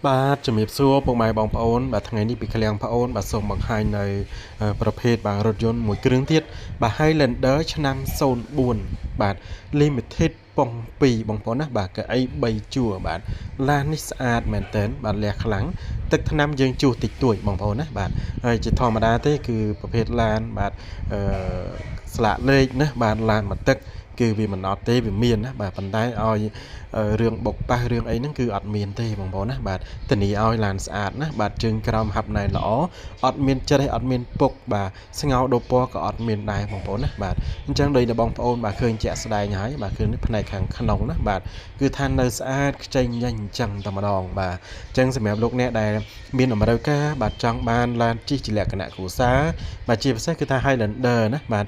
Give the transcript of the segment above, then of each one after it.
បាទជំរាបសួរពុកម៉ែបងប្អូនបាទថ្ងៃនេះពីឃ្លាំងបងប្អូនបាទសូមបង្ហាញនៅប្រភេទបាទរថយន្តមួយគ្រឿងទៀតបាទ Highlander ឆ្នាំ04បាទ Limited ប៉ុង2បងប្អូនណាបាទកៅអី3ជួរបាទឡាននេះស្អាតមែនទែនបាទលះខ្លាំងទឹកថ្នាំយើងជួសតិចតួចបងប្អូនណាបាទហើយជាធម្មតាទេគឺប្រភេទឡានបាទស្លាកលេខណាបាទឡានមកទឹកគឺវាមិនអត់ទេវាមានណាបាទប៉ុន្តែឲ្យរឿងបុកប៉ះរឿងអីហ្នឹងគឺអត់មានទេបងប្អូនណាបាទធានាឲ្យឡានស្អាតណាបាទជើងក្រោមហាប់ណែនល្អអត់មានច្រេះអត់មានពុកបាទស្ងោដូរពណ៌ក៏អត់មានដែរបងប្អូនណាបាទអញ្ចឹងដូចតែបងប្អូនបាទឃើញជាក់ស្ដែងហើយបាទគឺនេះផ្នែកខាងក្នុងណាបាទគឺថានៅស្អាតខ្ចីញញអញ្ចឹងតែម្ដងបាទអញ្ចឹងសម្រាប់លោកអ្នកដែលមានតម្រូវការបាទចង់បានឡានជិះជាលក្ខណៈគ្រួសារបាទជាពិសេសគឺថា Highlander ណាបាទ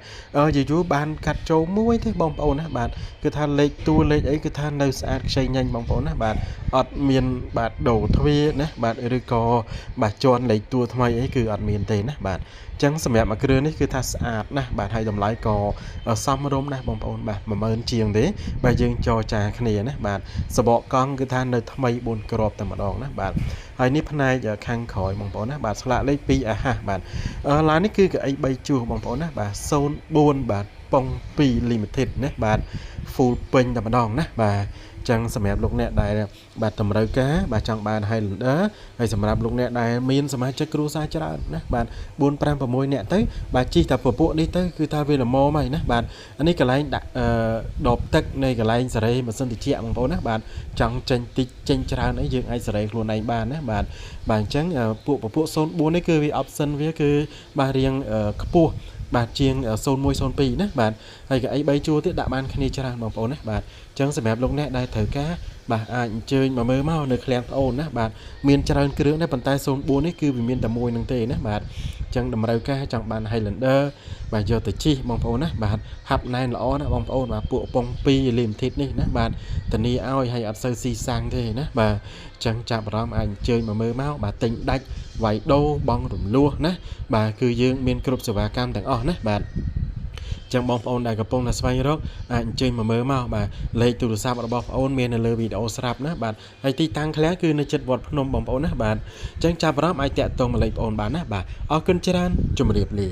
យូរបានកាត់ចូលមួយទេបងប្អូនណាបាទគឺថាលេខតួលេខអីគឺថានៅស្អាតខ្ចីញញបងប្អូនណាបាទអត់មានបាទដូរទ្វារណាបាទឬក៏បាទជន់លេខតួថ្មីអីគឺអត់មានទេណាបាទអញ្ចឹងសម្រាប់មួយគ្រឿងនេះគឺថាស្អាតណាស់បាទហើយតម្លៃក៏សមរម្យណាស់បងប្អូនបាទ10000ជាងទេបាទយើងចរចាគ្នាណាបាទសបកកង់គឺថានៅថ្មី4គ្រាប់តែម្ដងណាបាទហើយនេះផ្នែកខាងក្រោយបងប្អូនណាបាទស្លាកលេខ2អាហាសបាទឡាននេះគឺកៅអី3ជួរបងប្អូនណាបាទ04បាទប៉ុង2 Limited ណាបាទ full ពេញតែម្ដងណាបាទចឹងសម្រាប់លោកអ្នកដែលបាទតម្រូវការបាទចង់បាន Highlander ហើយសម្រាប់លោកអ្នកដែលមានសមាជិកគ្រួសារច្រើនណាបាទ4 5 6នាក់ទៅបាទជិះតែពពួកនេះទៅគឺថាវាល្មមហើយណាបាទអានេះកន្លែងដាក់ដបទឹកនៃកន្លែងសេរីម៉ាស៊ីនត្រជាក់បងប្អូនណាបាទចង់ចេញតិចចេញច្រើនអីយើងអាចសេរីខ្លួនឯងបានណាបាទអញ្ចឹងពួក04នេះគឺវា option វាគឺបាទរៀងខ្ពស់បាទជាង0102ណាបាទហើយក៏អី3ជួរទៀតដាក់បានគ្នាច្រើនបងប្អូនណាបាទអញ្ចឹងសម្រាប់លោកអ្នកដែលត្រូវការបាទអាចអញ្ជើញមកមើលមកនៅឃ្លាំងប្អូនណាបាទមានច្រើនគ្រឿងដែរប៉ុន្តែ04នេះគឺវាមានតែមួយនឹងទេណាបាទអញ្ចឹងតម្រូវការចង់បាន Highlander បាទយកទៅជិះបងប្អូនណាបាទហាប់ណែនល្អណាបងប្អូនបាទពួកប៉ុង2 Limited នេះណាបាទធានាឲ្យហើយអត់សូវស៊ីសាំងទេណាបាទអញ្ចឹងចាប់អារម្មណ៍អាចអញ្ជើញមកមើលមកបាទទិញដាច់វាយដូរបងរំលោះណាបាទគឺយើងមានគ្រប់សេវាកម្មទាំងអស់ណាបាទចឹងបងប្អូនដែលកំពុងតែស្វែងរកអាចអញ្ជើញមកមើលមកបាទលេខទូរស័ព្ទរបស់បងប្អូនមាននៅលើវីដេអូស្រាប់ណាបាទហើយទីតាំងឃ្លាំងគឺនៅជិតវត្តភ្នំបងប្អូនណាបាទអញ្ចឹងចាប់អារម្មណ៍អាចតាក់ទងមកលេខបងប្អូនបានណាបាទអរគុណច្រើនជម្រាបលា